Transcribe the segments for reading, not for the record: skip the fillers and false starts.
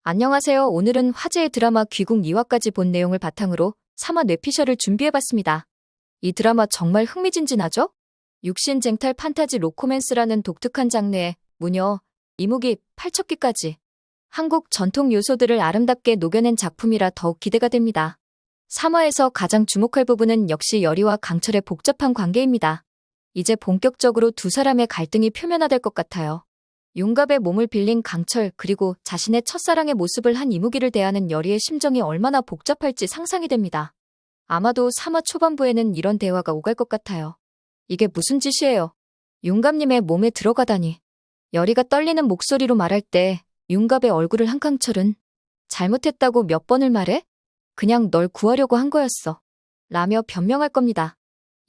안녕하세요. 오늘은 화제의 드라마 귀국 2화까지 본 내용을 바탕으로 3화 뇌피셜을 준비해봤습니다. 이 드라마 정말 흥미진진하죠? 육신 쟁탈 판타지 로코맨스라는 독특한 장르에 무녀, 이무기, 팔척기까지 한국 전통 요소들을 아름답게 녹여낸 작품이라 더욱 기대가 됩니다. 3화에서 가장 주목할 부분은 역시 여리와 강철의 복잡한 관계입니다. 이제 본격적으로 두 사람의 갈등이 표면화될 것 같아요. 윤갑의 몸을 빌린 강철 그리고 자신의 첫사랑의 모습을 한 이무기를 대하는 여리의 심정이 얼마나 복잡할지 상상이 됩니다. 아마도 3화 초반부에는 이런 대화가 오갈 것 같아요. 이게 무슨 짓이에요? 윤갑님의 몸에 들어가다니. 여리가 떨리는 목소리로 말할 때 윤갑의 얼굴을 한 강철은 잘못했다고 몇 번을 말해? 그냥 널 구하려고 한 거였어. 라며 변명할 겁니다.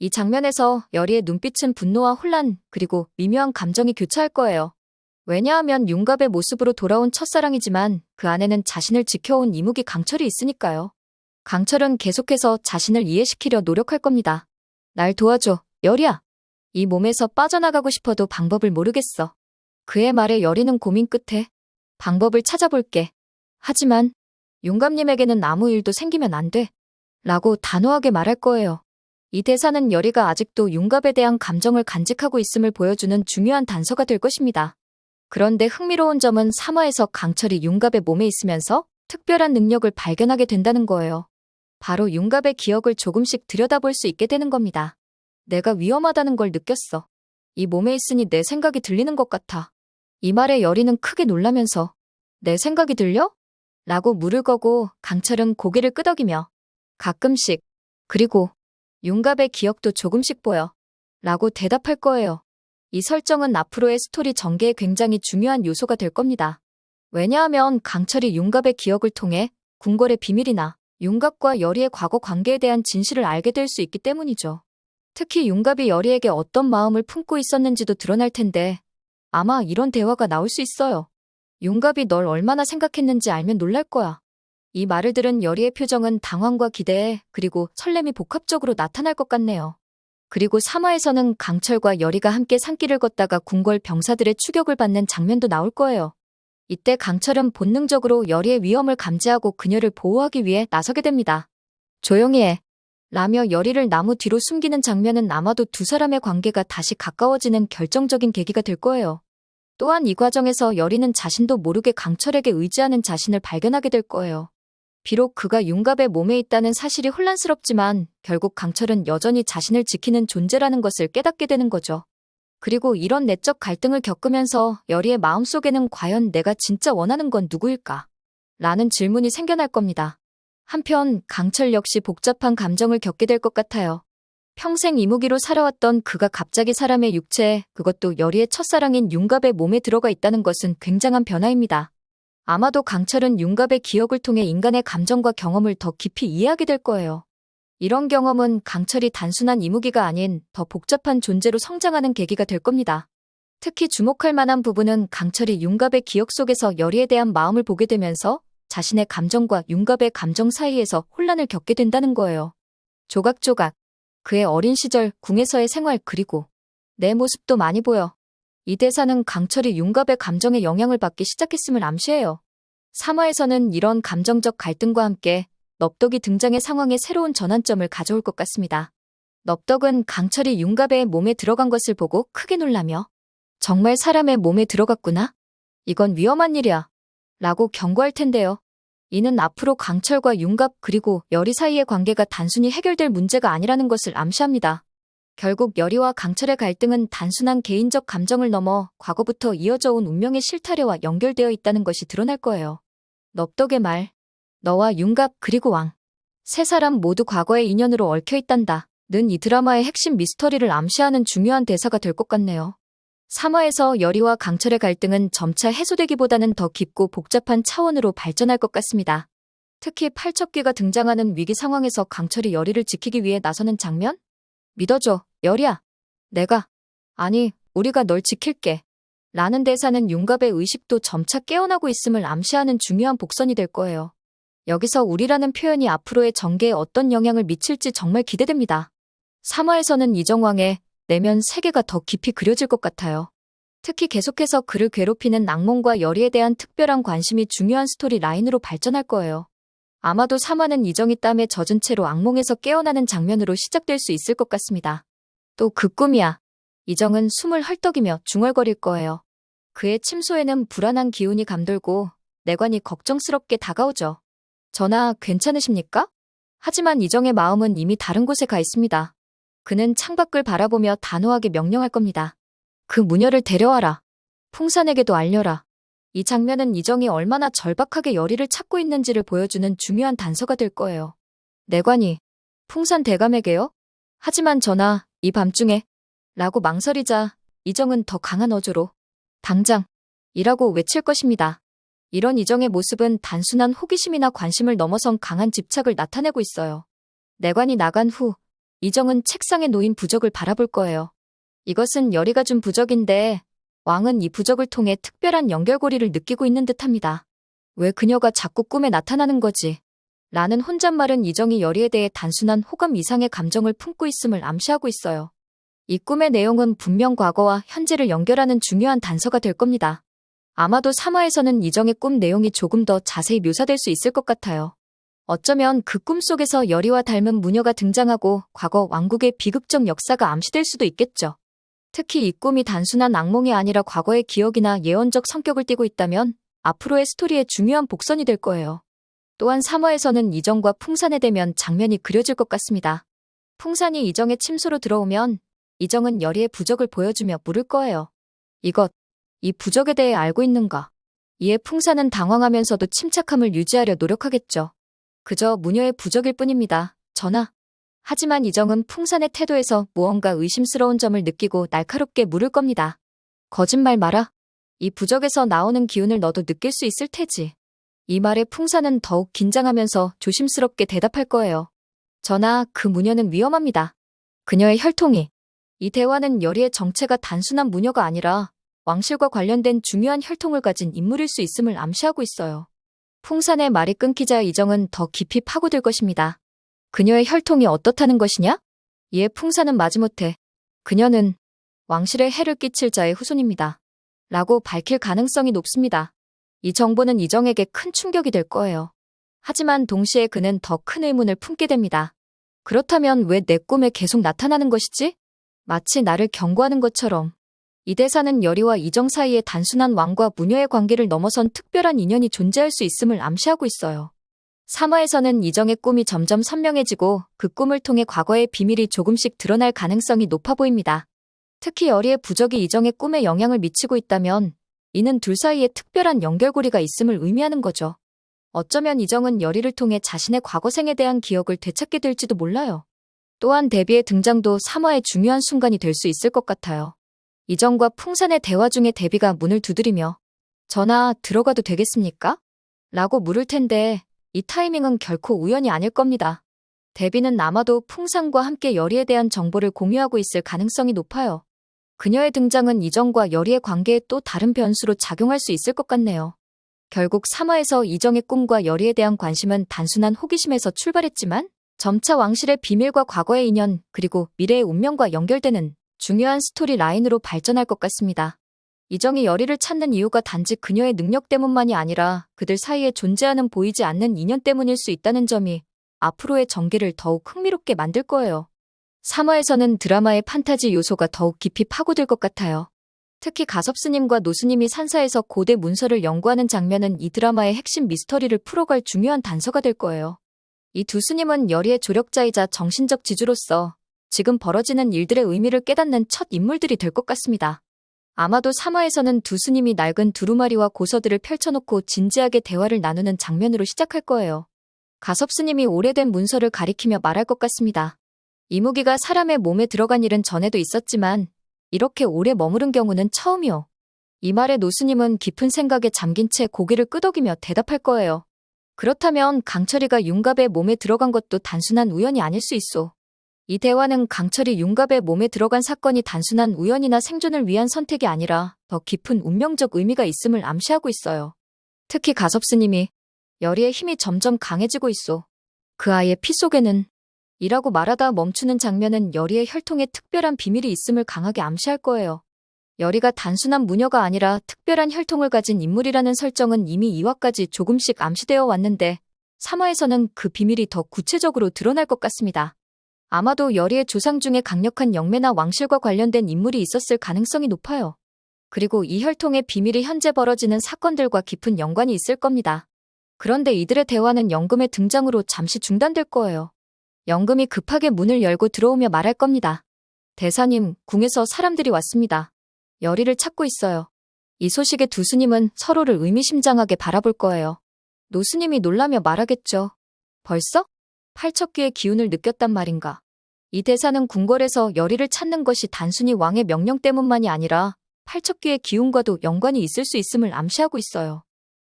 이 장면에서 여리의 눈빛은 분노와 혼란 그리고 미묘한 감정이 교차할 거예요. 왜냐하면 윤갑의 모습으로 돌아온 첫사랑이지만 그 안에는 자신을 지켜온 이무기 강철이 있으니까요. 강철은 계속해서 자신을 이해시키려 노력할 겁니다. 날 도와줘, 여리야. 이 몸에서 빠져나가고 싶어도 방법을 모르겠어. 그의 말에 여리는 고민 끝에 방법을 찾아볼게. 하지만 윤갑님에게는 아무 일도 생기면 안 돼. 라고 단호하게 말할 거예요. 이 대사는 여리가 아직도 윤갑에 대한 감정을 간직하고 있음을 보여주는 중요한 단서가 될 것입니다. 그런데 흥미로운 점은 3화에서 강철이 윤갑의 몸에 있으면서 특별한 능력을 발견하게 된다는 거예요. 바로 윤갑의 기억을 조금씩 들여다볼 수 있게 되는 겁니다. 내가 위험하다는 걸 느꼈어. 이 몸에 있으니 내 생각이 들리는 것 같아. 이 말에 여리는 크게 놀라면서 내 생각이 들려? 라고 물을 거고 강철은 고개를 끄덕이며 가끔씩 그리고 윤갑의 기억도 조금씩 보여. 라고 대답할 거예요. 이 설정은 앞으로의 스토리 전개에 굉장히 중요한 요소가 될 겁니다. 왜냐하면 강철이 윤갑의 기억을 통해 궁궐의 비밀이나 윤갑과 여리의 과거 관계에 대한 진실을 알게 될 수 있기 때문이죠. 특히 윤갑이 여리에게 어떤 마음을 품고 있었는지도 드러날 텐데 아마 이런 대화가 나올 수 있어요. 윤갑이 널 얼마나 생각했는지 알면 놀랄 거야. 이 말을 들은 여리의 표정은 당황과 기대 그리고 설렘이 복합적으로 나타날 것 같네요. 그리고 3화에서는 강철과 여리가 함께 산길을 걷다가 궁궐 병사들의 추격을 받는 장면도 나올 거예요. 이때 강철은 본능적으로 여리의 위험을 감지하고 그녀를 보호하기 위해 나서게 됩니다. 조용히 해. 라며 여리를 나무 뒤로 숨기는 장면은 아마도 두 사람의 관계가 다시 가까워지는 결정적인 계기가 될 거예요. 또한 이 과정에서 여리는 자신도 모르게 강철에게 의지하는 자신을 발견하게 될 거예요. 비록 그가 윤갑의 몸에 있다는 사실이 혼란스럽지만 결국 강철은 여전히 자신을 지키는 존재라는 것을 깨닫게 되는 거죠. 그리고 이런 내적 갈등을 겪으면서 여리의 마음속에는 과연 내가 진짜 원하는 건 누구일까? 라는 질문이 생겨날 겁니다. 한편 강철 역시 복잡한 감정을 겪게 될 것 같아요. 평생 이무기로 살아왔던 그가 갑자기 사람의 육체에 그것도 여리의 첫사랑인 윤갑의 몸에 들어가 있다는 것은 굉장한 변화입니다. 아마도 강철은 윤갑의 기억을 통해 인간의 감정과 경험을 더 깊이 이해하게 될 거예요. 이런 경험은 강철이 단순한 이무기가 아닌 더 복잡한 존재로 성장하는 계기가 될 겁니다. 특히 주목할 만한 부분은 강철이 윤갑의 기억 속에서 여리에 대한 마음을 보게 되면서 자신의 감정과 윤갑의 감정 사이에서 혼란을 겪게 된다는 거예요. 조각조각 그의 어린 시절 궁에서의 생활 그리고 내 모습도 많이 보여. 이 대사는 강철이 윤갑의 감정에 영향을 받기 시작했음을 암시해요. 3화에서는 이런 감정적 갈등과 함께 넙덕이 등장해 상황에 새로운 전환점을 가져올 것 같습니다. 넙덕은 강철이 윤갑의 몸에 들어간 것을 보고 크게 놀라며 정말 사람의 몸에 들어갔구나? 이건 위험한 일이야. 라고 경고할 텐데요. 이는 앞으로 강철과 윤갑 그리고 여리 사이의 관계가 단순히 해결될 문제가 아니라는 것을 암시합니다. 결국 여리와 강철의 갈등은 단순한 개인적 감정을 넘어 과거부터 이어져 온 운명의 실타래와 연결되어 있다는 것이 드러날 거예요. 넙덕의 말, 너와 윤갑 그리고 왕, 세 사람 모두 과거의 인연으로 얽혀있단다. 는 이 드라마의 핵심 미스터리를 암시하는 중요한 대사가 될 것 같네요. 3화에서 여리와 강철의 갈등은 점차 해소되기보다는 더 깊고 복잡한 차원으로 발전할 것 같습니다. 특히 팔척귀가 등장하는 위기 상황에서 강철이 여리를 지키기 위해 나서는 장면? 믿어줘, 여리야. 우리가 널 지킬게. 라는 대사는 윤갑의 의식도 점차 깨어나고 있음을 암시하는 중요한 복선이 될 거예요. 여기서 우리라는 표현이 앞으로의 전개에 어떤 영향을 미칠지 정말 기대됩니다. 3화에서는 이정왕의 내면 세계가 더 깊이 그려질 것 같아요. 특히 계속해서 그를 괴롭히는 악몽과 열의에 대한 특별한 관심이 중요한 스토리 라인으로 발전할 거예요. 아마도 3화는 이정이 땀에 젖은 채로 악몽에서 깨어나는 장면으로 시작될 수 있을 것 같습니다. 또 그 꿈이야. 이정은 숨을 헐떡이며 중얼거릴 거예요. 그의 침소에는 불안한 기운이 감돌고 내관이 걱정스럽게 다가오죠. 전하, 괜찮으십니까? 하지만 이정의 마음은 이미 다른 곳에 가 있습니다. 그는 창밖을 바라보며 단호하게 명령할 겁니다. 그 무녀를 데려와라. 풍산에게도 알려라. 이 장면은 이정이 얼마나 절박하게 열의를 찾고 있는지를 보여주는 중요한 단서가 될 거예요. 내관이 풍산 대감에게요? 하지만 전하, 이 밤중에 라고 망설이자 이정은 더 강한 어조로 당장 이라고 외칠 것입니다. 이런 이정의 모습은 단순한 호기심이나 관심을 넘어선 강한 집착을 나타내고 있어요. 내관이 나간 후 이정은 책상에 놓인 부적을 바라볼 거예요. 이것은 열의가 준 부적인데 왕은 이 부적을 통해 특별한 연결고리를 느끼고 있는 듯합니다. 왜 그녀가 자꾸 꿈에 나타나는 거지? 라는 혼잣말은 이정이 열의에 대해 단순한 호감 이상의 감정을 품고 있음을 암시하고 있어요. 이 꿈의 내용은 분명 과거와 현재를 연결하는 중요한 단서가 될 겁니다. 아마도 3화에서는 이정의 꿈 내용이 조금 더 자세히 묘사될 수 있을 것 같아요. 어쩌면 그 꿈 속에서 열의와 닮은 무녀가 등장하고 과거 왕국의 비극적 역사가 암시될 수도 있겠죠. 특히 이 꿈이 단순한 악몽이 아니라 과거의 기억이나 예언적 성격을 띠고 있다면 앞으로의 스토리의 중요한 복선이 될 거예요. 또한 3화에서는 이정과 풍산에 대면 장면이 그려질 것 같습니다. 풍산이 이정의 침소로 들어오면 이정은 열의의 부적을 보여주며 물을 거예요. 이 부적에 대해 알고 있는가? 이에 풍산은 당황하면서도 침착함을 유지하려 노력하겠죠. 그저 무녀의 부적일 뿐입니다. 전하. 하지만 이정은 풍산의 태도에서 무언가 의심스러운 점을 느끼고 날카롭게 물을 겁니다. 거짓말 마라. 이 부적에서 나오는 기운을 너도 느낄 수 있을 테지. 이 말에 풍산은 더욱 긴장하면서 조심스럽게 대답할 거예요. 전하, 그 무녀는 위험합니다. 그녀의 혈통이. 이 대화는 열의의 정체가 단순한 무녀가 아니라 왕실과 관련된 중요한 혈통을 가진 인물일 수 있음을 암시하고 있어요. 풍산의 말이 끊기자 이정은 더 깊이 파고들 것입니다. 그녀의 혈통이 어떻다는 것이냐? 이에 풍산은 마지못해 그녀는 왕실에 해를 끼칠 자의 후손입니다. 라고 밝힐 가능성이 높습니다. 이 정보는 이정에게 큰 충격이 될 거예요. 하지만 동시에 그는 더 큰 의문을 품게 됩니다. 그렇다면 왜 내 꿈에 계속 나타나는 것이지? 마치 나를 경고하는 것처럼. 이 대사는 열의와 이정 사이에 단순한 왕과 무녀의 관계를 넘어선 특별한 인연이 존재할 수 있음을 암시하고 있어요. 3화에서는 이정의 꿈이 점점 선명해지고 그 꿈을 통해 과거의 비밀이 조금씩 드러날 가능성이 높아 보입니다. 특히 열의의 부적이 이정의 꿈에 영향을 미치고 있다면 이는 둘 사이에 특별한 연결고리가 있음을 의미하는 거죠. 어쩌면 이정은 열의를 통해 자신의 과거 생에 대한 기억을 되찾게 될지도 몰라요. 또한 데비의 등장도 3화의 중요한 순간이 될 수 있을 것 같아요. 이정과 풍산의 대화 중에 데비가 문을 두드리며 전하, 들어가도 되겠습니까? 라고 물을 텐데 이 타이밍은 결코 우연이 아닐 겁니다. 데비는 아마도 풍산과 함께 열의에 대한 정보를 공유하고 있을 가능성이 높아요. 그녀의 등장은 이정과 열의의 관계에 또 다른 변수로 작용할 수 있을 것 같네요. 결국 3화에서 이정의 꿈과 열의에 대한 관심은 단순한 호기심에서 출발했지만 점차 왕실의 비밀과 과거의 인연 그리고 미래의 운명과 연결되는 중요한 스토리 라인으로 발전할 것 같습니다. 이정이 열의를 찾는 이유가 단지 그녀의 능력 때문만이 아니라 그들 사이에 존재하는 보이지 않는 인연 때문일 수 있다는 점이 앞으로의 전개를 더욱 흥미롭게 만들 거예요. 3화에서는 드라마의 판타지 요소가 더욱 깊이 파고들 것 같아요. 특히 가섭스님과 노스님이 산사에서 고대 문서를 연구하는 장면은 이 드라마의 핵심 미스터리를 풀어갈 중요한 단서가 될 거예요. 이 두 스님은 열의의 조력자이자 정신적 지주로서 지금 벌어지는 일들의 의미를 깨닫는 첫 인물들이 될 것 같습니다. 아마도 3화에서는 두 스님이 낡은 두루마리와 고서들을 펼쳐놓고 진지하게 대화를 나누는 장면으로 시작할 거예요. 가섭스님이 오래된 문서를 가리키며 말할 것 같습니다. 이 무기가 사람의 몸에 들어간 일은 전에도 있었지만 이렇게 오래 머무른 경우는 처음이요. 이 말에 노스님은 깊은 생각에 잠긴 채 고개를 끄덕이며 대답할 거예요. 그렇다면 강철이가 융갑의 몸에 들어간 것도 단순한 우연이 아닐 수 있소. 이 대화는 강철이 융갑의 몸에 들어간 사건이 단순한 우연이나 생존을 위한 선택이 아니라 더 깊은 운명적 의미가 있음을 암시하고 있어요. 특히 가섭스님이 열의의 힘이 점점 강해지고 있소. 그 아이의 피 속에는 이라고 말하다 멈추는 장면은 열의의 혈통에 특별한 비밀이 있음을 강하게 암시할 거예요. 여리가 단순한 무녀가 아니라 특별한 혈통을 가진 인물이라는 설정은 이미 2화까지 조금씩 암시되어 왔는데 3화에서는 그 비밀이 더 구체적으로 드러날 것 같습니다. 아마도 여리의 조상 중에 강력한 영매나 왕실과 관련된 인물이 있었을 가능성이 높아요. 그리고 이 혈통의 비밀이 현재 벌어지는 사건들과 깊은 연관이 있을 겁니다. 그런데 이들의 대화는 영금의 등장으로 잠시 중단될 거예요. 영금이 급하게 문을 열고 들어오며 말할 겁니다. 대사님, 궁에서 사람들이 왔습니다. 여리를 찾고 있어요. 이 소식에 두 스님은 서로를 의미심장하게 바라볼 거예요. 노스님이 놀라며 말하겠죠. 벌써? 팔척귀의 기운을 느꼈단 말인가. 이 대사는 궁궐에서 여리를 찾는 것이 단순히 왕의 명령 때문만이 아니라 팔척귀의 기운과도 연관이 있을 수 있음을 암시하고 있어요.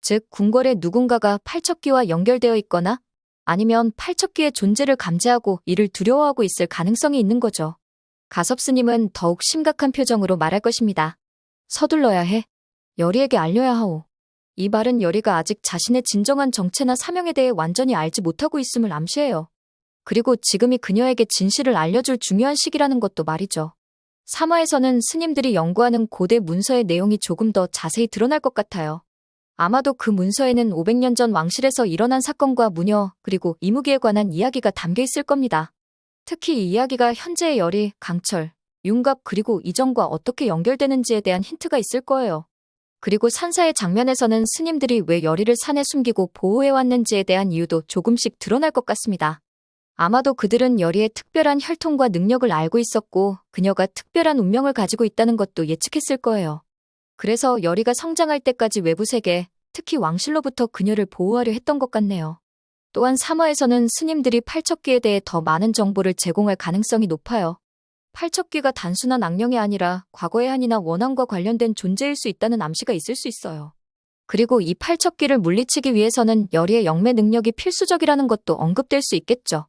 즉, 궁궐에 누군가가 팔척귀와 연결되어 있거나 아니면 팔척귀의 존재를 감지하고 이를 두려워하고 있을 가능성이 있는 거죠. 가섭스님은 더욱 심각한 표정으로 말할 것입니다. 서둘러야 해. 여리에게 알려야 하오. 이 말은 여리가 아직 자신의 진정한 정체나 사명에 대해 완전히 알지 못하고 있음을 암시해요. 그리고 지금이 그녀에게 진실을 알려줄 중요한 시기라는 것도 말이죠. 3화에서는 스님들이 연구하는 고대 문서의 내용이 조금 더 자세히 드러날 것 같아요. 아마도 그 문서에는 500년 전 왕실에서 일어난 사건과 무녀 그리고 이무기에 관한 이야기가 담겨 있을 겁니다. 특히 이 이야기가 현재의 여리, 강철, 윤갑 그리고 이정과 어떻게 연결되는지에 대한 힌트가 있을 거예요. 그리고 산사의 장면에서는 스님들이 왜 여리를 산에 숨기고 보호해왔는지에 대한 이유도 조금씩 드러날 것 같습니다. 아마도 그들은 여리의 특별한 혈통과 능력을 알고 있었고 그녀가 특별한 운명을 가지고 있다는 것도 예측했을 거예요. 그래서 여리가 성장할 때까지 외부 세계, 특히 왕실로부터 그녀를 보호하려 했던 것 같네요. 또한 3화에서는 스님들이 팔척귀에 대해 더 많은 정보를 제공할 가능성이 높아요. 팔척귀가 단순한 악령이 아니라 과거의 한이나 원한과 관련된 존재일 수 있다는 암시가 있을 수 있어요. 그리고 이 팔척귀를 물리치기 위해서는 여리의 영매 능력이 필수적이라는 것도 언급될 수 있겠죠.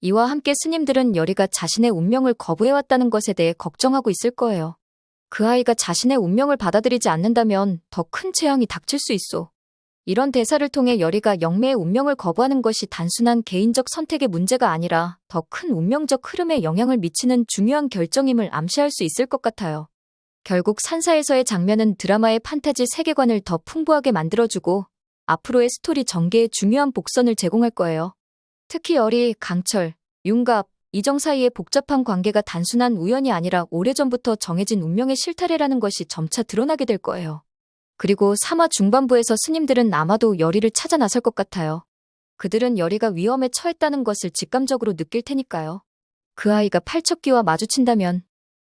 이와 함께 스님들은 여리가 자신의 운명을 거부해왔다는 것에 대해 걱정하고 있을 거예요. 그 아이가 자신의 운명을 받아들이지 않는다면 더 큰 재앙이 닥칠 수 있어. 이런 대사를 통해 여리가 영매의 운명을 거부하는 것이 단순한 개인적 선택의 문제가 아니라 더 큰 운명적 흐름에 영향을 미치는 중요한 결정임을 암시할 수 있을 것 같아요. 결국 산사에서의 장면은 드라마의 판타지 세계관을 더 풍부하게 만들어주고 앞으로의 스토리 전개에 중요한 복선을 제공할 거예요. 특히 여리, 강철, 윤갑, 이정 사이의 복잡한 관계가 단순한 우연이 아니라 오래전부터 정해진 운명의 실타래라는 것이 점차 드러나게 될 거예요. 그리고 3화 중반부에서 스님들은 아마도 여리를 찾아 나설 것 같아요. 그들은 여리가 위험에 처했다는 것을 직감적으로 느낄 테니까요. 그 아이가 팔척귀와 마주친다면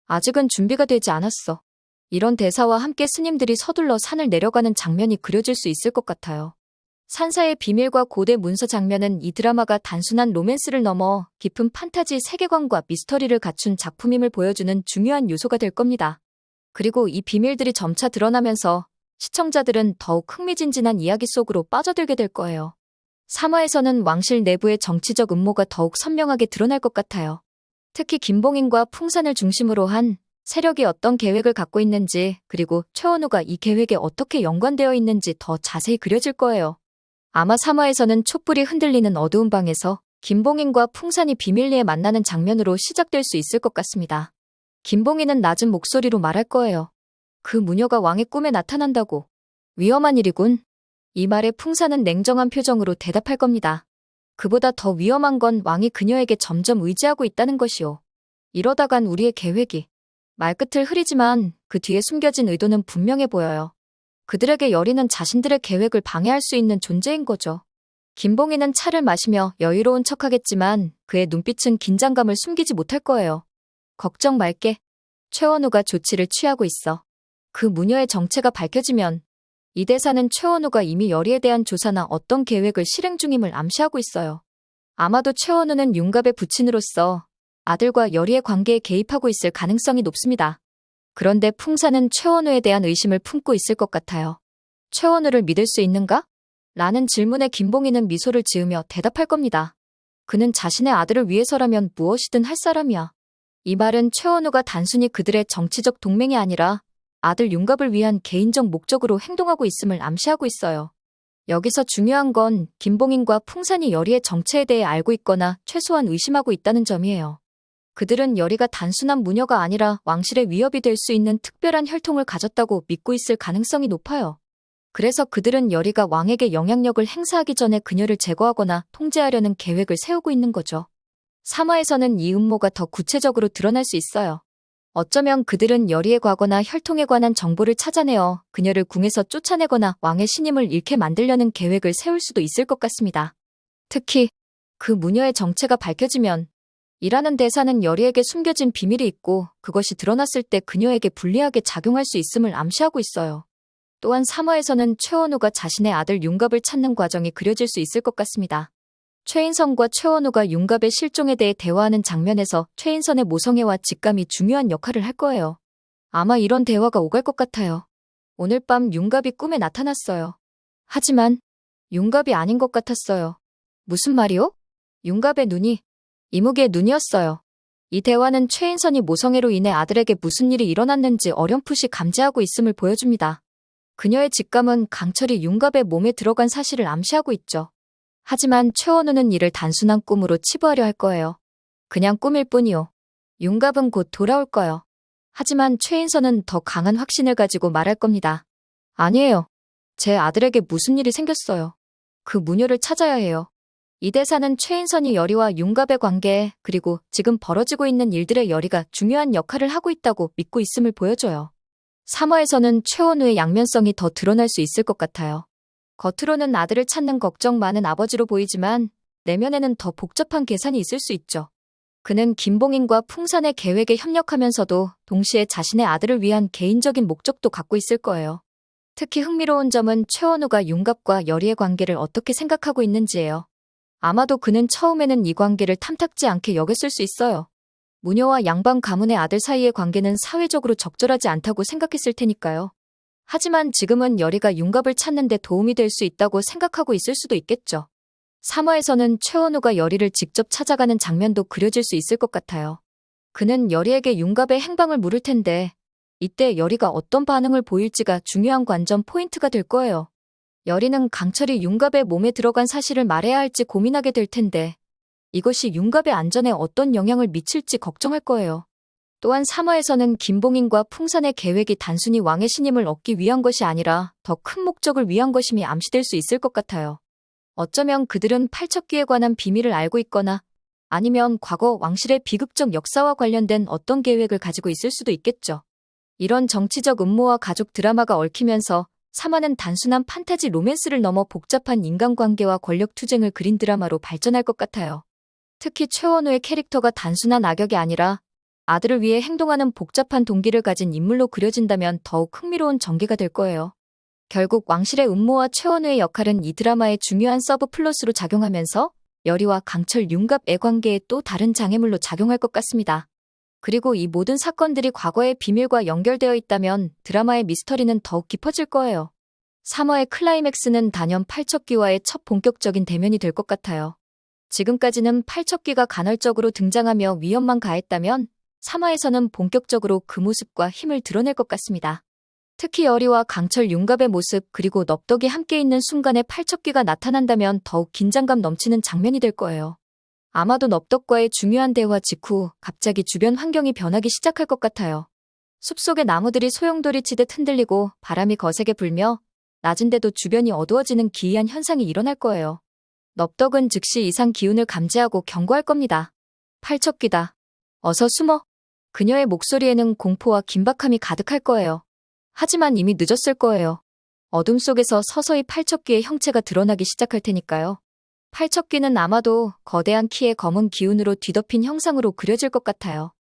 아직은 준비가 되지 않았어. 이런 대사와 함께 스님들이 서둘러 산을 내려가는 장면이 그려질 수 있을 것 같아요. 산사의 비밀과 고대 문서 장면은 이 드라마가 단순한 로맨스를 넘어 깊은 판타지 세계관과 미스터리를 갖춘 작품임을 보여주는 중요한 요소가 될 겁니다. 그리고 이 비밀들이 점차 드러나면서 시청자들은 더욱 흥미진진한 이야기 속으로 빠져들게 될 거예요. 3화에서는 왕실 내부의 정치적 음모가 더욱 선명하게 드러날 것 같아요. 특히 김봉인과 풍산을 중심으로 한 세력이 어떤 계획을 갖고 있는지 그리고 최원우가 이 계획에 어떻게 연관되어 있는지 더 자세히 그려질 거예요. 아마 3화에서는 촛불이 흔들리는 어두운 방에서 김봉인과 풍산이 비밀리에 만나는 장면으로 시작될 수 있을 것 같습니다. 김봉인은 낮은 목소리로 말할 거예요. 그 무녀가 왕의 꿈에 나타난다고. 위험한 일이군. 이 말에 풍산은 냉정한 표정으로 대답할 겁니다. 그보다 더 위험한 건 왕이 그녀에게 점점 의지하고 있다는 것이오. 이러다간 우리의 계획이. 말끝을 흐리지만 그 뒤에 숨겨진 의도는 분명해 보여요. 그들에게 여리는 자신들의 계획을 방해할 수 있는 존재인 거죠. 김봉희는 차를 마시며 여유로운 척하겠지만 그의 눈빛은 긴장감을 숨기지 못할 거예요. 걱정 말게. 최원우가 조치를 취하고 있어. 그 무녀의 정체가 밝혀지면 이 대사는 최원우가 이미 여리에 대한 조사나 어떤 계획을 실행 중임을 암시하고 있어요. 아마도 최원우는 윤갑의 부친으로서 아들과 여리의 관계에 개입하고 있을 가능성이 높습니다. 그런데 풍사는 최원우에 대한 의심을 품고 있을 것 같아요. 최원우를 믿을 수 있는가? 라는 질문에 김봉희는 미소를 지으며 대답할 겁니다. 그는 자신의 아들을 위해서라면 무엇이든 할 사람이야. 이 말은 최원우가 단순히 그들의 정치적 동맹이 아니라 아들 윤갑을 위한 개인적 목적으로 행동하고 있음을 암시하고 있어요. 여기서 중요한 건 김봉인과 풍산이 여리의 정체에 대해 알고 있거나 최소한 의심하고 있다는 점이에요. 그들은 열이가 단순한 무녀가 아니라 왕실의 위협이 될 수 있는 특별한 혈통을 가졌다고 믿고 있을 가능성이 높아요. 그래서 그들은 열이가 왕에게 영향력을 행사하기 전에 그녀를 제거하거나 통제하려는 계획을 세우고 있는 거죠. 3화에서는 이 음모가 더 구체적으로 드러날 수 있어요. 어쩌면 그들은 열이의 과거나 혈통에 관한 정보를 찾아내어 그녀를 궁에서 쫓아내거나 왕의 신임을 잃게 만들려는 계획을 세울 수도 있을 것 같습니다. 특히 그 무녀의 정체가 밝혀지면 이라는 대사는 열이에게 숨겨진 비밀이 있고 그것이 드러났을 때 그녀에게 불리하게 작용할 수 있음을 암시하고 있어요. 또한 3화에서는 최원우가 자신의 아들 윤갑을 찾는 과정이 그려질 수 있을 것 같습니다. 최인선과 최원우가 윤갑의 실종에 대해 대화하는 장면에서 최인선의 모성애와 직감이 중요한 역할을 할 거예요. 아마 이런 대화가 오갈 것 같아요. 오늘 밤 윤갑이 꿈에 나타났어요. 하지만 윤갑이 아닌 것 같았어요. 무슨 말이요? 윤갑의 눈이 이무기의 눈이었어요. 이 대화는 최인선이 모성애로 인해 아들에게 무슨 일이 일어났는지 어렴풋이 감지하고 있음을 보여줍니다. 그녀의 직감은 강철이 윤갑의 몸에 들어간 사실을 암시하고 있죠. 하지만 최원우는 이를 단순한 꿈으로 치부하려 할 거예요. 그냥 꿈일 뿐이요. 윤갑은 곧 돌아올 거요. 하지만 최인선은 더 강한 확신을 가지고 말할 겁니다. 아니에요. 제 아들에게 무슨 일이 생겼어요. 그 무녀를 찾아야 해요. 이 대사는 최인선이 열이와 윤갑의 관계 그리고 지금 벌어지고 있는 일들의 열이가 중요한 역할을 하고 있다고 믿고 있음을 보여줘요. 3화에서는 최원우의 양면성이 더 드러날 수 있을 것 같아요. 겉으로는 아들을 찾는 걱정 많은 아버지로 보이지만 내면에는 더 복잡한 계산이 있을 수 있죠. 그는 김봉인과 풍산의 계획에 협력하면서도 동시에 자신의 아들을 위한 개인적인 목적도 갖고 있을 거예요. 특히 흥미로운 점은 최원우가 윤갑과 열이의 관계를 어떻게 생각하고 있는지예요. 아마도 그는 처음에는 이 관계를 탐탁지 않게 여겼을 수 있어요. 무녀와 양방 가문의 아들 사이의 관계는 사회적으로 적절하지 않다고 생각했을 테니까요. 하지만 지금은 열이가 윤갑을 찾는 데 도움이 될 수 있다고 생각하고 있을 수도 있겠죠. 3화에서는 최원우가 열이를 직접 찾아가는 장면도 그려질 수 있을 것 같아요. 그는 열이에게 윤갑의 행방을 물을 텐데 이때 열이가 어떤 반응을 보일지가 중요한 관전 포인트가 될 거예요. 열이는 강철이 윤갑의 몸에 들어간 사실을 말해야 할지 고민하게 될 텐데 이것이 윤갑의 안전에 어떤 영향을 미칠지 걱정할 거예요. 또한 3화에서는 김봉인과 풍산의 계획이 단순히 왕의 신임을 얻기 위한 것이 아니라 더 큰 목적을 위한 것임이 암시될 수 있을 것 같아요. 어쩌면 그들은 팔척귀에 관한 비밀을 알고 있거나 아니면 과거 왕실의 비극적 역사와 관련된 어떤 계획을 가지고 있을 수도 있겠죠. 이런 정치적 음모와 가족 드라마가 얽히면서 3화는 단순한 판타지 로맨스를 넘어 복잡한 인간관계와 권력 투쟁을 그린 드라마로 발전할 것 같아요. 특히 최원우의 캐릭터가 단순한 악역이 아니라 아들을 위해 행동하는 복잡한 동기를 가진 인물로 그려진다면 더욱 흥미로운 전개가 될 거예요. 결국 왕실의 음모와 최원우의 역할은 이 드라마의 중요한 서브 플롯으로 작용하면서 열이와 강철 윤갑의 관계에 또 다른 장애물로 작용할 것 같습니다. 그리고 이 모든 사건들이 과거의 비밀과 연결되어 있다면 드라마의 미스터리는 더욱 깊어질 거예요. 3화의 클라이맥스는 단연 팔척귀와의 첫 본격적인 대면이 될 것 같아요. 지금까지는 팔척귀가 간헐적으로 등장하며 위협만 가했다면 3화에서는 본격적으로 그 모습과 힘을 드러낼 것 같습니다. 특히 열이와 강철 윤갑의 모습 그리고 넙덕이 함께 있는 순간에 팔척귀가 나타난다면 더욱 긴장감 넘치는 장면이 될 거예요. 아마도 넙덕과의 중요한 대화 직후 갑자기 주변 환경이 변하기 시작할 것 같아요. 숲속의 나무들이 소용돌이치듯 흔들리고 바람이 거세게 불며 낮은데도 주변이 어두워지는 기이한 현상이 일어날 거예요. 넙덕은 즉시 이상 기운을 감지하고 경고할 겁니다. 팔척귀다. 어서 숨어. 그녀의 목소리에는 공포와 긴박함이 가득할 거예요. 하지만 이미 늦었을 거예요. 어둠 속에서 서서히 팔척귀의 형체가 드러나기 시작할 테니까요. 팔척귀는 아마도 거대한 키에 검은 기운으로 뒤덮인 형상으로 그려질 것 같아요.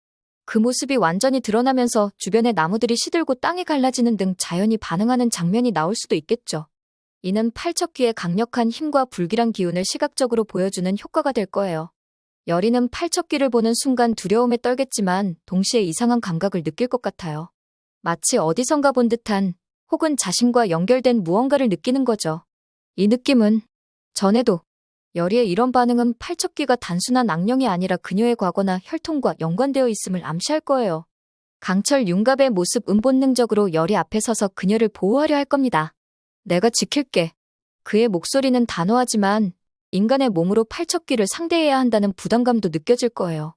그 모습이 완전히 드러나면서 주변의 나무들이 시들고 땅이 갈라지는 등 자연이 반응하는 장면이 나올 수도 있겠죠. 이는 팔척귀의 강력한 힘과 불길한 기운을 시각적으로 보여주는 효과가 될 거예요. 열이는 팔척귀를 보는 순간 두려움에 떨겠지만 동시에 이상한 감각을 느낄 것 같아요. 마치 어디선가 본 듯한 혹은 자신과 연결된 무언가를 느끼는 거죠. 이 느낌은 전에도 열이의 이런 반응은 팔척귀가 단순한 악령이 아니라 그녀의 과거나 혈통과 연관되어 있음을 암시할 거예요. 강철 윤갑의 모습은 본능적으로 열이 앞에 서서 그녀를 보호하려 할 겁니다. 내가 지킬게. 그의 목소리는 단호하지만 인간의 몸으로 팔척귀를 상대해야 한다는 부담감도 느껴질 거예요.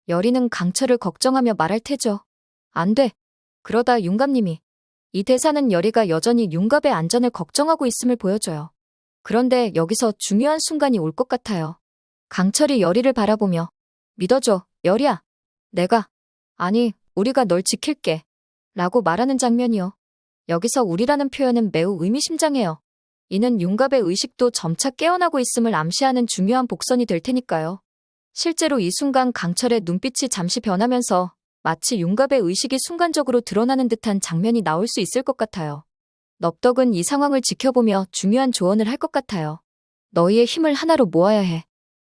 여리는 강철을 걱정하며 말할 테죠. 안 돼. 그러다 융갑님이. 이 대사는 여리가 여전히 융갑의 안전을 걱정하고 있음을 보여줘요. 그런데 여기서 중요한 순간이 올 것 같아요. 강철이 여리를 바라보며 믿어줘, 여리야. 아니, 우리가 널 지킬게. 라고 말하는 장면이요. 여기서 우리라는 표현은 매우 의미심장해요. 이는 융갑의 의식도 점차 깨어나고 있음을 암시하는 중요한 복선이 될 테니까요. 실제로 이 순간 강철의 눈빛이 잠시 변하면서 마치 융갑의 의식이 순간적으로 드러나는 듯한 장면이 나올 수 있을 것 같아요. 넙덕은 이 상황을 지켜보며 중요한 조언을 할 것 같아요. 너희의 힘을 하나로 모아야 해.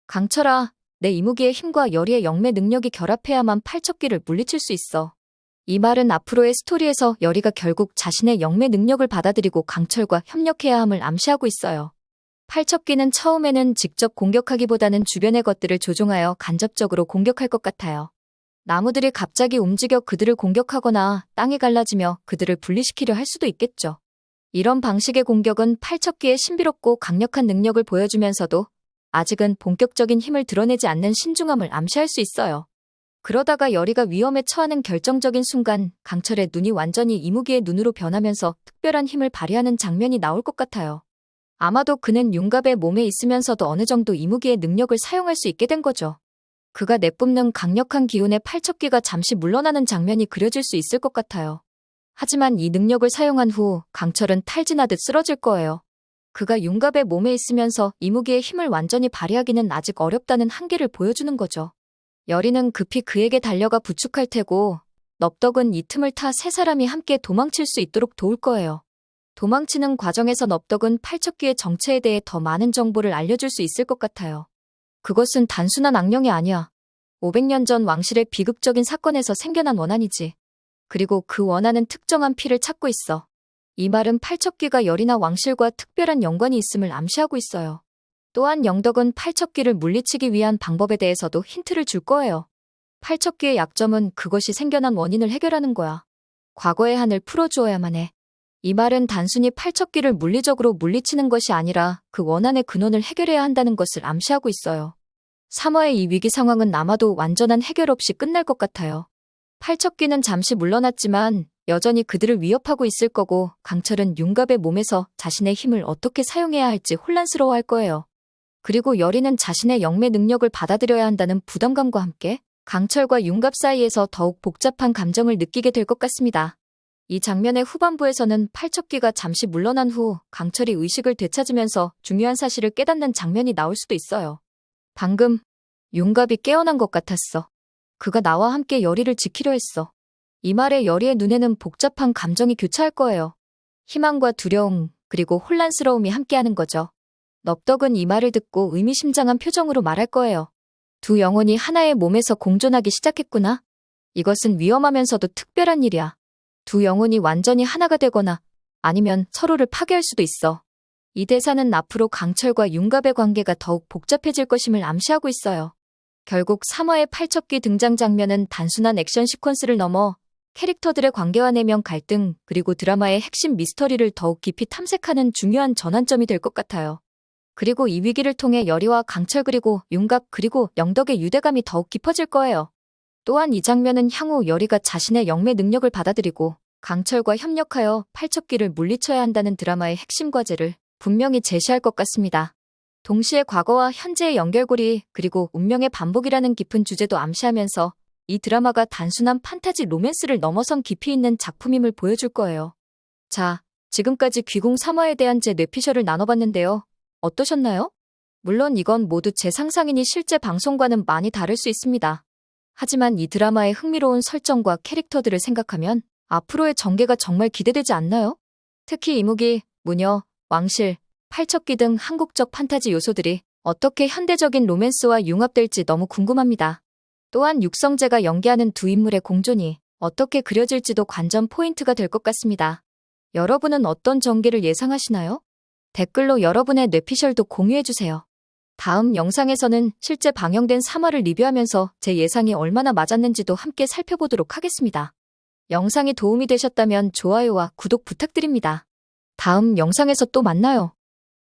강철아, 내 이무기의 힘과 여리의 영매 능력이 결합해야만 팔척기를 물리칠 수 있어. 이 말은 앞으로의 스토리에서 여리가 결국 자신의 영매 능력을 받아들이고 강철과 협력해야 함을 암시하고 있어요. 팔척기는 처음에는 직접 공격하기보다는 주변의 것들을 조종하여 간접적으로 공격할 것 같아요. 나무들이 갑자기 움직여 그들을 공격하거나 땅이 갈라지며 그들을 분리시키려 할 수도 있겠죠. 이런 방식의 공격은 팔척기의 신비롭고 강력한 능력을 보여주면서도 아직은 본격적인 힘을 드러내지 않는 신중함을 암시할 수 있어요. 그러다가 여리가 위험에 처하는 결정적인 순간 강철의 눈이 완전히 이무기의 눈으로 변하면서 특별한 힘을 발휘하는 장면이 나올 것 같아요. 아마도 그는 융갑의 몸에 있으면서도 어느 정도 이무기의 능력을 사용할 수 있게 된 거죠. 그가 내뿜는 강력한 기운에 팔척기가 잠시 물러나는 장면이 그려질 수 있을 것 같아요. 하지만 이 능력을 사용한 후 강철은 탈진하듯 쓰러질 거예요. 그가 융갑의 몸에 있으면서 이무기의 힘을 완전히 발휘하기는 아직 어렵다는 한계를 보여주는 거죠. 여리는 급히 그에게 달려가 부축할 테고 넙덕은 이 틈을 타 세 사람이 함께 도망칠 수 있도록 도울 거예요. 도망치는 과정에서 넙덕은 팔척기의 정체에 대해 더 많은 정보를 알려줄 수 있을 것 같아요. 그것은 단순한 악령이 아니야. 500년 전 왕실의 비극적인 사건에서 생겨난 원한이지. 그리고 그 원한은 특정한 피를 찾고 있어. 이 말은 팔척기가 여리나 왕실과 특별한 연관이 있음을 암시하고 있어요. 또한 영덕은 팔척기를 물리치기 위한 방법에 대해서도 힌트를 줄 거예요. 팔척기의 약점은 그것이 생겨난 원인을 해결하는 거야. 과거의 한을 풀어주어야만 해. 이 말은 단순히 팔척기를 물리적으로 물리치는 것이 아니라 그 원한의 근원을 해결해야 한다는 것을 암시하고 있어요. 3화의 이 위기 상황은 아마도 완전한 해결 없이 끝날 것 같아요. 팔척기는 잠시 물러났지만 여전히 그들을 위협하고 있을 거고 강철은 융갑의 몸에서 자신의 힘을 어떻게 사용해야 할지 혼란스러워할 거예요. 그리고 여리는 자신의 영매 능력을 받아들여야 한다는 부담감과 함께 강철과 융갑 사이에서 더욱 복잡한 감정을 느끼게 될 것 같습니다. 이 장면의 후반부에서는 팔척기가 잠시 물러난 후 강철이 의식을 되찾으면서 중요한 사실을 깨닫는 장면이 나올 수도 있어요. 방금 융갑이 깨어난 것 같았어. 그가 나와 함께 여리를 지키려 했어. 이 말에 여리의 눈에는 복잡한 감정이 교차할 거예요. 희망과 두려움, 그리고 혼란스러움이 함께하는 거죠. 넙덕은 이 말을 듣고 의미심장한 표정으로 말할 거예요. 두 영혼이 하나의 몸에서 공존하기 시작했구나. 이것은 위험하면서도 특별한 일이야. 두 영혼이 완전히 하나가 되거나 아니면 서로를 파괴할 수도 있어. 이 대사는 앞으로 강철과 융갑의 관계가 더욱 복잡해질 것임을 암시하고 있어요. 결국 3화의 팔척기 등장 장면은 단순한 액션 시퀀스를 넘어 캐릭터들의 관계와 내면 갈등, 그리고 드라마의 핵심 미스터리를 더욱 깊이 탐색하는 중요한 전환점이 될 것 같아요. 그리고 이 위기를 통해 여리와 강철 그리고 융갑 그리고 영덕의 유대감이 더욱 깊어질 거예요. 또한 이 장면은 향후 여리가 자신의 영매 능력을 받아들이고 강철과 협력하여 팔척기를 물리쳐야 한다는 드라마의 핵심 과제를 분명히 제시할 것 같습니다. 동시에 과거와 현재의 연결고리 그리고 운명의 반복이라는 깊은 주제도 암시하면서 이 드라마가 단순한 판타지 로맨스를 넘어선 깊이 있는 작품임을 보여줄 거예요. 자, 지금까지 귀궁 3화에 대한 제 뇌피셜을 나눠봤는데요. 어떠셨나요? 물론 이건 모두 제 상상이니 실제 방송과는 많이 다를 수 있습니다. 하지만 이 드라마의 흥미로운 설정과 캐릭터들을 생각하면 앞으로의 전개가 정말 기대되지 않나요? 특히 이무기, 무녀, 왕실, 팔척기 등 한국적 판타지 요소들이 어떻게 현대적인 로맨스와 융합될지 너무 궁금합니다. 또한 육성재가 연기하는 두 인물의 공존이 어떻게 그려질지도 관전 포인트가 될 것 같습니다. 여러분은 어떤 전개를 예상하시나요? 댓글로 여러분의 뇌피셜도 공유해주세요. 다음 영상에서는 실제 방영된 3화를 리뷰하면서 제 예상이 얼마나 맞았는지도 함께 살펴보도록 하겠습니다. 영상이 도움이 되셨다면 좋아요와 구독 부탁드립니다. 다음 영상에서 또 만나요.